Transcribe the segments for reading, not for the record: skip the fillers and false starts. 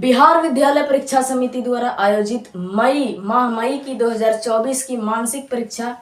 बिहार विद्यालय परीक्षा समिति द्वारा आयोजित मई की 2024 की मानसिक परीक्षा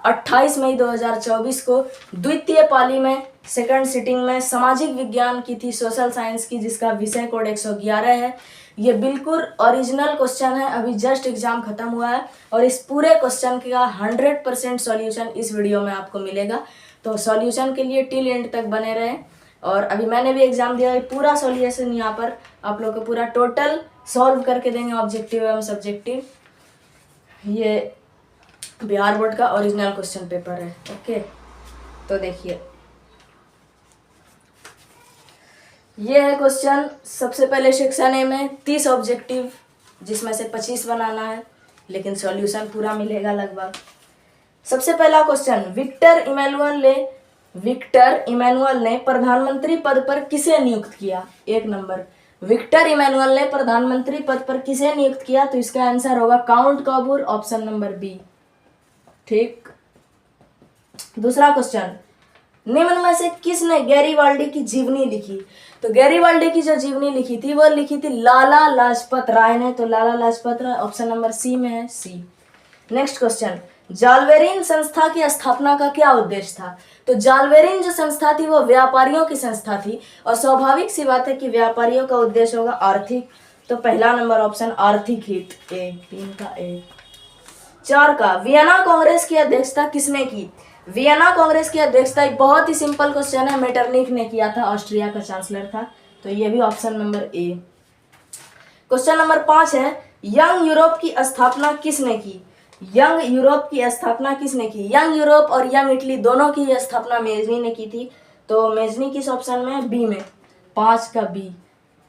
28 मई 2024 को द्वितीय पाली में सेकंड सिटिंग में सामाजिक विज्ञान की थी, सोशल साइंस की, जिसका विषय कोड 111 है। ये बिल्कुल ओरिजिनल क्वेश्चन है, अभी जस्ट एग्जाम खत्म हुआ है और इस पूरे क्वेश्चन का 100% सॉल्यूशन इस वीडियो में आपको मिलेगा। तो सॉल्यूशन के लिए टिल एंड तक बने रहें। और अभी मैंने भी एग्जाम दिया है, पूरा सॉल्यूशन यहाँ पर आप लोग को पूरा टोटल सॉल्व करके देंगे, ऑब्जेक्टिव एवं सब्जेक्टिव। ये बिहार बोर्ड का ओरिजिनल क्वेश्चन पेपर है। ओके, तो देखिए ये है क्वेश्चन। सबसे पहले सेक्शन ए में 30 ऑब्जेक्टिव, जिसमें से 25 बनाना है, लेकिन सॉल्यूशन पूरा मिलेगा लगभग। सबसे पहला क्वेश्चन, विक्टर इमैनुअल ने प्रधानमंत्री पद पर किसे नियुक्त किया? 1 नंबर, विक्टर इमैनुअल ने प्रधानमंत्री पद पर किसे नियुक्त किया? तो इसका आंसर होगा Count Cavour, option number B. ठीक। दूसरा क्वेश्चन, निम्न में से किसने गैरीवाल्डी की जीवनी लिखी? तो गैरीवाल्डी की जो जीवनी लिखी थी वो लिखी थी लाला लाजपत राय ने, तो Lala Lajpat Rai option number C में है, सी। नेक्स्ट क्वेश्चन, जालवेरिन संस्था की स्थापना का क्या उद्देश्य था? तो जालवेरिन जो संस्था थी वो व्यापारियों की संस्था थी और स्वाभाविक सी बात है कि व्यापारियों का उद्देश्य होगा आर्थिक, तो पहला नंबर ऑप्शन आर्थिक हित, ए। 3 का ए। 4 का, वियना कांग्रेस की अध्यक्षता किसने की? वियना कांग्रेस की अध्यक्षता एक बहुत ही सिंपल क्वेश्चन है, मेटरनिख ने किया था, ऑस्ट्रिया का चांसलर था, तो ये भी option number A. Question number 5 है, यंग यूरोप की स्थापना किसने की? यंग यूरोप की स्थापना किसने की? यंग यूरोप और यंग इटली दोनों की स्थापना मेजनी ने की थी, तो मेजनी किस ऑप्शन में? बी में, 5 का बी।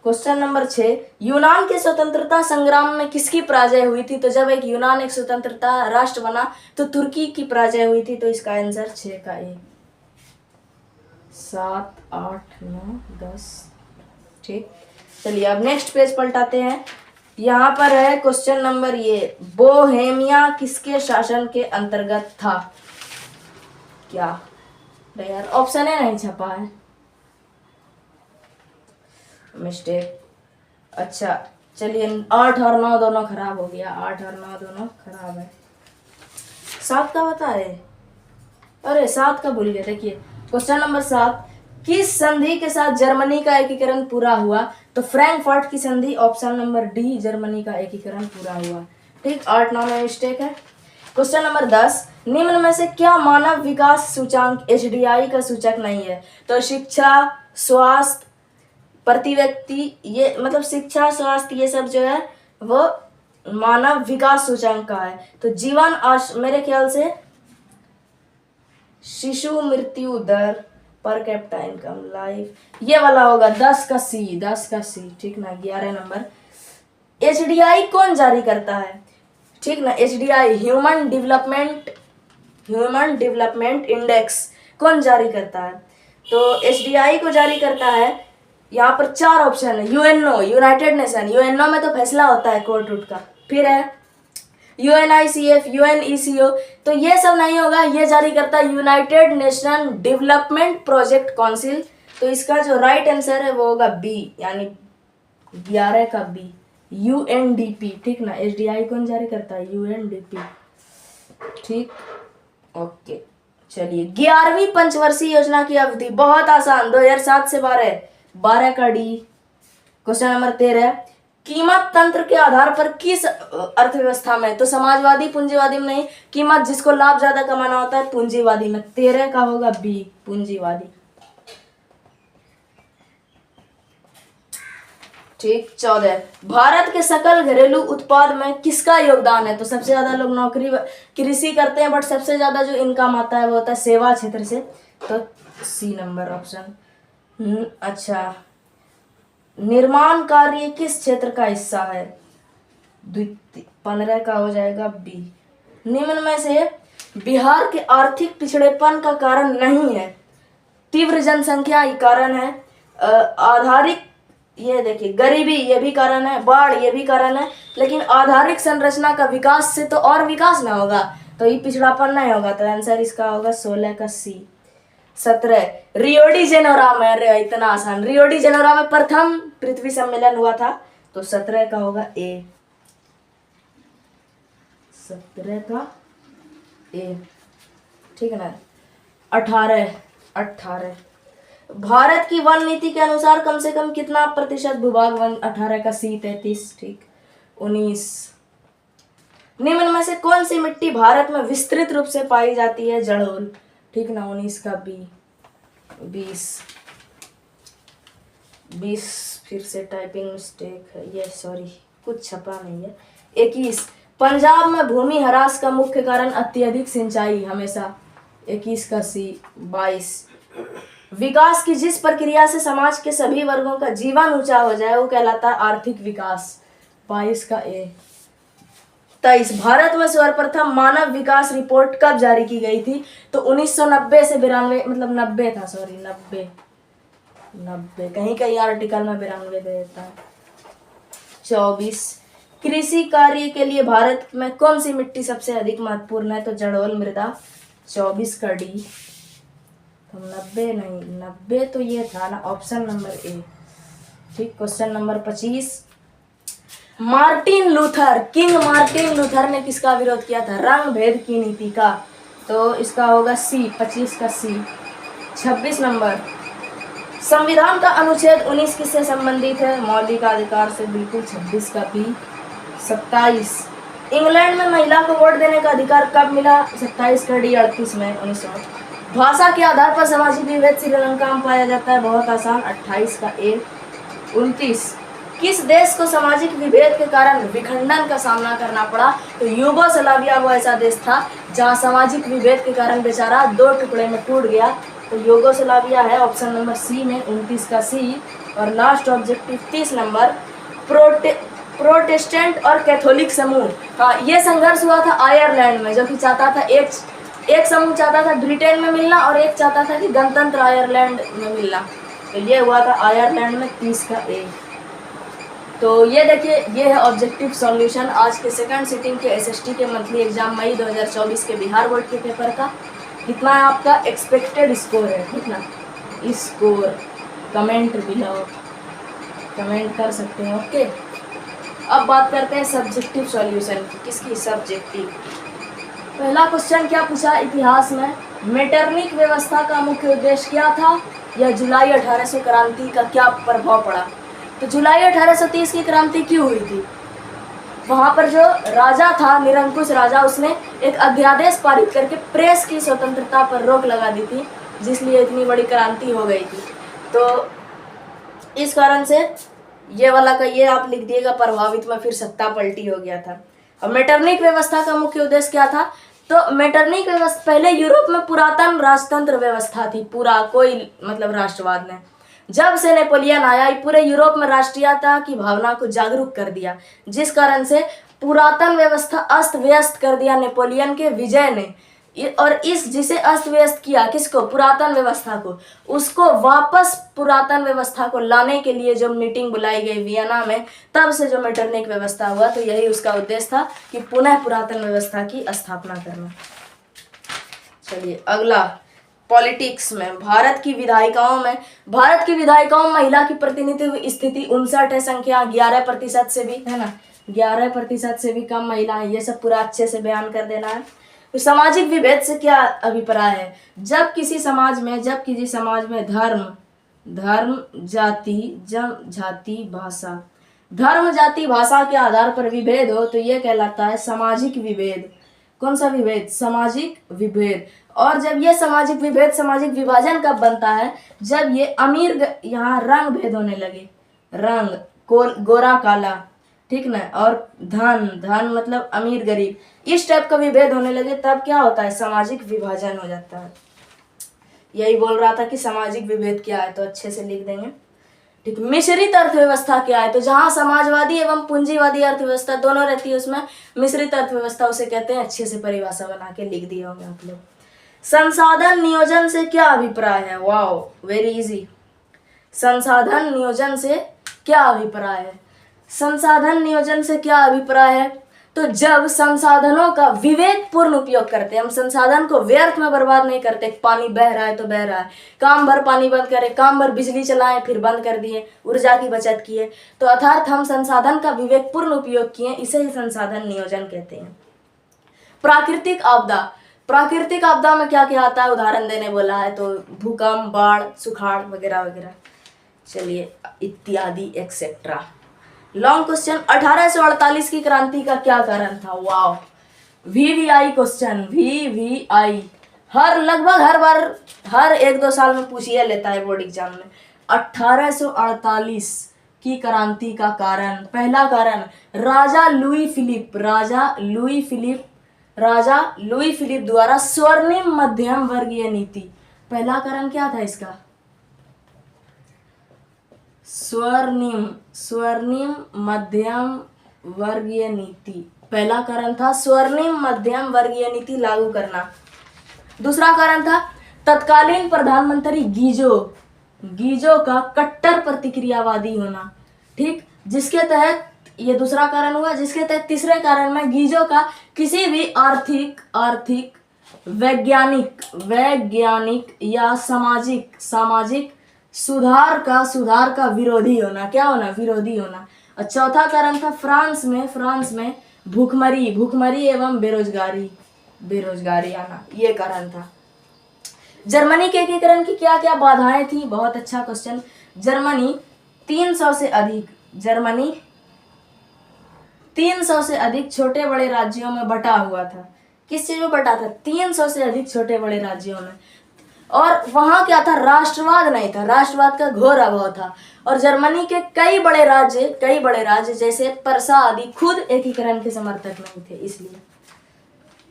क्वेश्चन नंबर 6, यूनान के स्वतंत्रता संग्राम में किसकी पराजय हुई थी? तो जब यूनान एक स्वतंत्रता राष्ट्र बना तो तुर्की की पराजय हुई थी, तो इसका आंसर 6 का ए। 7, 8, 9, 10। ठीक, चलिए अब नेक्स्ट पेज पलटाते हैं। यहाँ पर है क्वेश्चन नंबर ये, बोहेमिया किसके शासन के अंतर्गत था? क्या यार, ऑप्शन है नहीं छपा है, मिस्टेक। अच्छा चलिए, 8 और 9 दोनों खराब हो गया, 8 और 9 दोनों खराब है। 7 का बता रहे, अरे 7 का भूल गए। देखिए क्वेश्चन नंबर 7, किस संधि के साथ जर्मनी का एकीकरण पूरा हुआ? तो फ्रैंकफर्ट की संधि, ऑप्शन नंबर डी, जर्मनी का एकीकरण पूरा हुआ। ठीक, 8, 9 में मिस्टेक है। क्वेश्चन नंबर 10, निम्न में से क्या मानव विकास सूचांक HDI का सूचक नहीं है? तो शिक्षा, स्वास्थ्य, प्रति व्यक्ति, ये मतलब शिक्षा, स्वास्थ्य, ये सब जो है वो मानव विकास सूचकांक का है। तो जीवन मेरे ख्याल से शिशु मृत्यु दर, पर कैपिटा इनकम, लाइफ, ये वाला होगा 10 का सी, 10 का सी। ठीक ना। 11 नंबर, HDI कौन जारी करता है? ठीक ना, HDI ह्यूमन डेवलपमेंट इंडेक्स कौन जारी करता है? तो HDI को जारी करता है, यहाँ पर 4 ऑप्शन है, UNO यूनाइटेड नेशन, UNO में तो फैसला होता है कोर्ट रूट का, फिर है UNICF, UNECO, तो ये सब नहीं होगा, ये जारी करता है United nation development project council, तो इसका जो राइट आंसर है वो होगा बी, यानी 11 का बी, UNDP। ठीक ना, HDI कौन जारी करता है? UNDP। ठीक, ओके। चलिए, 11वीं पंचवर्षीय योजना की अवधि बहुत आसान, 2007 से 12 का डी। क्वेश्चन नंबर 13, कीमत तंत्र के आधार पर किस अर्थव्यवस्था में? तो समाजवादी, पूंजीवादी में नहीं, कीमत जिसको लाभ ज्यादा कमाना होता है पूंजीवादी में, 13 का होगा बी, पूंजीवादी। ठीक, 14, भारत के सकल घरेलू उत्पाद में किसका योगदान है? तो सबसे ज्यादा लोग नौकरी कृषि करते हैं, बट सबसे ज्यादा जो इनकम आता है वो होता है सेवा क्षेत्र से, तो सी नंबर ऑप्शन। अच्छा, निर्माण कार्य किस क्षेत्र का हिस्सा है? 15 का हो जाएगा बी। निम्न में से बिहार के आर्थिक पिछड़ेपन का कारण नहीं है? तीव्र जनसंख्या ये कारण है, आधारिक, ये देखिए गरीबी ये भी कारण है, बाढ़ ये भी कारण है, लेकिन आधारिक संरचना का विकास से तो और विकास ना होगा, तो ये पिछड़ापन नहीं होगा, तो आंसर इसका होगा 16 का सी। 17, रियो डी जेनेरो में, अरे इतना आसान, रियो डी जेनेरो में प्रथम पृथ्वी सम्मेलन हुआ था, तो 17 का होगा ए, 17 का ए, ठीक है ना। 18 भारत की वन नीति के अनुसार कम से कम कितना प्रतिशत भूभाग वन, 18 का सी, 33, ठीक। 19 निम्न में से कौन सी मिट्टी भारत में विस्तृत रूप से पाई जाती है, जड़ोल, ठीक ना। 19 का बी। 20 फिर से टाइपिंग मिस्टेक है ये, सॉरी कुछ छपा नहीं है। 21 पंजाब में भूमि ह्रास का मुख्य कारण अत्यधिक सिंचाई, हमेशा। 21 का सी। 22 विकास की जिस प्रक्रिया से समाज के सभी वर्गों का जीवन ऊंचा हो जाए वो कहलाता है आर्थिक विकास। 22 का ए। 23 भारत में सर्वप्रथम मानव विकास रिपोर्ट कब जारी की गई थी, तो 1990 से 92, मतलब 90 था, सॉरी 90, कहीं कहीं आर्टिकल में 92 दे देता है। 24 कृषि कार्य के लिए भारत में कौन सी मिट्टी सबसे अधिक महत्वपूर्ण है, तो जड़ोल मृदा। 24 का डी। तो 90 नहीं, 90 तो ये था ना, ऑप्शन नंबर ए, ठीक। Question number 25 king Martin Luther ने किसका विरोध किया था, रंग भेद की नीति का, तो इसका होगा सी, 25 का सी। 26 नंबर संविधान का अनुच्छेद 19 किससे संबंधित है, मौलिक अधिकार से, बिल्कुल। 26 का बी। 27 इंग्लैंड में महिला को वोट देने का अधिकार कब मिला, 27 का डी। 38 में 1900। भाषा के आधार पर सामाजिक विभेद श्रीलंका में पाया जाता है, बहुत आसान। 28 का ए। 29 किस देश को सामाजिक विभेद के कारण विखंडन का सामना करना पड़ा, तो यूगोस्लाविया वो ऐसा देश था जहां सामाजिक विभेद के कारण बेचारा 2 टुकड़े में टूट गया, तो यूगोस्लाविया है ऑप्शन नंबर सी में। 29 का सी। और लास्ट ऑब्जेक्टिव 30 नंबर प्रोटेस्टेंट और कैथोलिक समूह, हाँ, ये संघर्ष हुआ था आयरलैंड में, जो कि चाहता था एक समूह चाहता था ब्रिटेन में मिलना और एक चाहता था कि गणतंत्र आयरलैंड में मिलना, तो ये हुआ था आयरलैंड में। 30 का ए। तो ये देखिए, ये है ऑब्जेक्टिव सॉल्यूशन आज के सेकंड सिटिंग के एसएसटी के मंथली एग्जाम मई 2024 के बिहार बोर्ड के पेपर का। कितना है आपका एक्सपेक्टेड स्कोर है, ठीक ना। स्कोर कमेंट बिलो, कमेंट कर सकते हैं, ओके। अब बात करते हैं सब्जेक्टिव सॉल्यूशन की। किसकी, सब्जेक्टिव। पहला क्वेश्चन क्या पूछा इतिहास में, मेटरनिक व्यवस्था का मुख्य उद्देश्य क्या था, या जुलाई 1800 क्रांति का क्या प्रभाव पड़ा। तो जुलाई 1830 की क्रांति क्यों हुई थी, वहां पर जो राजा था, निरंकुश राजा, उसने एक अध्यादेश पारित करके प्रेस की स्वतंत्रता पर रोक लगा दी थी, जिसलिए इतनी बड़ी क्रांति हो गई थी। तो इस कारण से ये वाला का ये आप लिख दिएगा, प्रभावित में फिर सत्ता पलटी हो गया था। अब मेटरनिक व्यवस्था का मुख्य उद्देश्य क्या था, तो मेटरनिक व्यवस्था पहले यूरोप में पुरातन राजतंत्र व्यवस्था थी, पूरा कोई मतलब राष्ट्रवाद ने। जब से नेपोलियन आया, पूरे यूरोप में राष्ट्रीयता की भावना को जागरूक कर दिया, जिस कारण से पुरातन व्यवस्था अस्त व्यस्त कर दिया नेपोलियन के विजय ने। और इस जिसे अस्त व्यस्त किया, किसको, पुरातन व्यवस्था को, उसको वापस पुरातन व्यवस्था को लाने के लिए जो मीटिंग बुलाई गई वियना में, तब से जो मेटरनिक व्यवस्था हुआ, तो यही उसका उद्देश्य था कि पुनः पुरातन व्यवस्था की स्थापना करना। चलिए अगला, पॉलिटिक्स में भारत की विधायिकाओं में महिला की प्रतिनिधित्व स्थिति 59 है, संख्या 11% से भी, है ना, 11% से भी कम महिला है। ये सब पूरा अच्छे से बयान कर देना है। तो सामाजिक विभेद से क्या अभिप्राय है, जब किसी समाज में धर्म जाति भाषा के आधार पर विभेद हो, तो ये कहलाता है सामाजिक विभेद। कौन सा विभेद, सामाजिक विभेद। और जब ये सामाजिक विभेद, सामाजिक विभाजन कब बनता है, जब ये यहाँ रंग भेद होने लगे, रंग गोरा काला, ठीक ना, और धन मतलब अमीर गरीब, इस टाइप का विभेद होने लगे, तब क्या होता है, सामाजिक विभाजन हो जाता है। यही बोल रहा था कि सामाजिक विभेद क्या है, तो अच्छे से लिख देंगे, ठीक। मिश्रित अर्थव्यवस्था क्या है, तो जहां समाजवादी एवं पूंजीवादी अर्थव्यवस्था दोनों रहती है, उसमें मिश्रित अर्थव्यवस्था उसे कहते हैं। अच्छे से परिभाषा बना के लिख दिए होंगे आप लोग। संसाधन नियोजन से क्या अभिप्राय है, वाओ वेरी इजी। संसाधन नियोजन से क्या अभिप्राय है, संसाधन नियोजन से क्या अभिप्राय है, तो जब संसाधनों का विवेकपूर्ण उपयोग करते हैं, हम संसाधन को व्यर्थ में बर्बाद नहीं करते, पानी बह रहा है तो बह रहा है, काम भर पानी बंद करें, काम भर बिजली चलाएं फिर बंद कर दिए, ऊर्जा की बचत किए, तो अर्थात हम संसाधन का विवेकपूर्ण उपयोग किए, इसे ही संसाधन नियोजन कहते हैं। प्राकृतिक आपदा, प्राकृतिक आपदा में क्या क्या आता है उदाहरण देने बोला है, तो भूकंप, बाढ़, सुखाड़ वगैरह वगैरह, चलिए इत्यादि एक्सेट्रा। लॉन्ग क्वेश्चन, 1848 की क्रांति का क्या कारण था? वाओ, VVI क्वेश्चन, VVI लगभग हर बार हर 1-2 साल में पूछिए लेता है बोर्ड एग्जाम में। 1848 की क्रांति का कारण, पहला कारण राजा लुई फिलिप द्वारा स्वर्णिम मध्यम वर्गीय नीति। पहला कारण क्या था इसका? स्वर्णिम मध्यम वर्गीय नीति, पहला कारण था स्वर्णिम मध्यम वर्गीय नीति लागू करना। दूसरा कारण था तत्कालीन प्रधानमंत्री गीजो का कट्टर प्रतिक्रियावादी होना। ठीक, जिसके तहत ये दूसरा कारण हुआ, जिसके तहत तीसरे कारण में गीजो का किसी भी आर्थिक वैज्ञानिक या सामाजिक सुधार का विरोधी होना। क्या होना? विरोधी होना। और चौथा कारण था फ्रांस में भूखमरी एवं बेरोजगारी आना, ये कारण था। जर्मनी के एकीकरण की क्या क्या बाधाएं थी? बहुत अच्छा क्वेश्चन। जर्मनी 300 से अधिक छोटे बड़े राज्यों में बटा हुआ था। किस चीज में बटा था? 300 से अधिक छोटे बड़े राज्यों में। और वहां क्या था? राष्ट्रवाद नहीं था, राष्ट्रवाद का घोर अभाव था। और जर्मनी के कई बड़े राज्य जैसे परसा आदि खुद एकीकरण के समर्थक नहीं थे, इसलिए।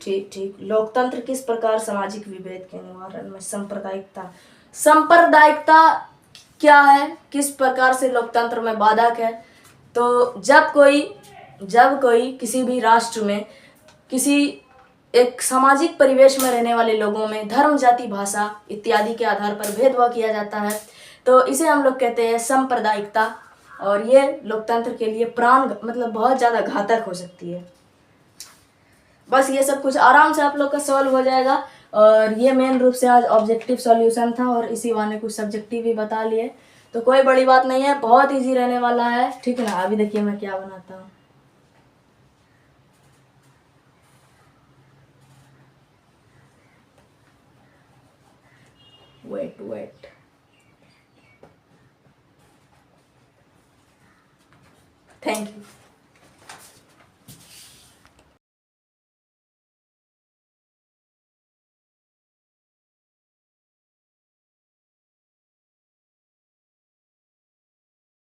ठीक। लोकतंत्र किस प्रकार सामाजिक विभेद के निवारण में? सांप्रदायिकता क्या है? किस प्रकार से लोकतंत्र में बाधक है? तो जब कोई किसी भी राष्ट्र में किसी एक सामाजिक परिवेश में रहने वाले लोगों में धर्म, जाति, भाषा इत्यादि के आधार पर भेदभाव किया जाता है, तो इसे हम लोग कहते हैं सांप्रदायिकता। और ये लोकतंत्र के लिए बहुत ज्यादा घातक हो सकती है। बस ये सब कुछ आराम से आप लोग का सॉल्व हो जाएगा। और ये मेन रूप से आज ऑब्जेक्टिव सॉल्यूशन था, और इसी बहाने कुछ सब्जेक्टिव भी बता लिए, तो कोई बड़ी बात नहीं है, बहुत इजी रहने वाला है। ठीक है ना? अभी देखिए मैं क्या बनाता हूँ। Wait, thank you.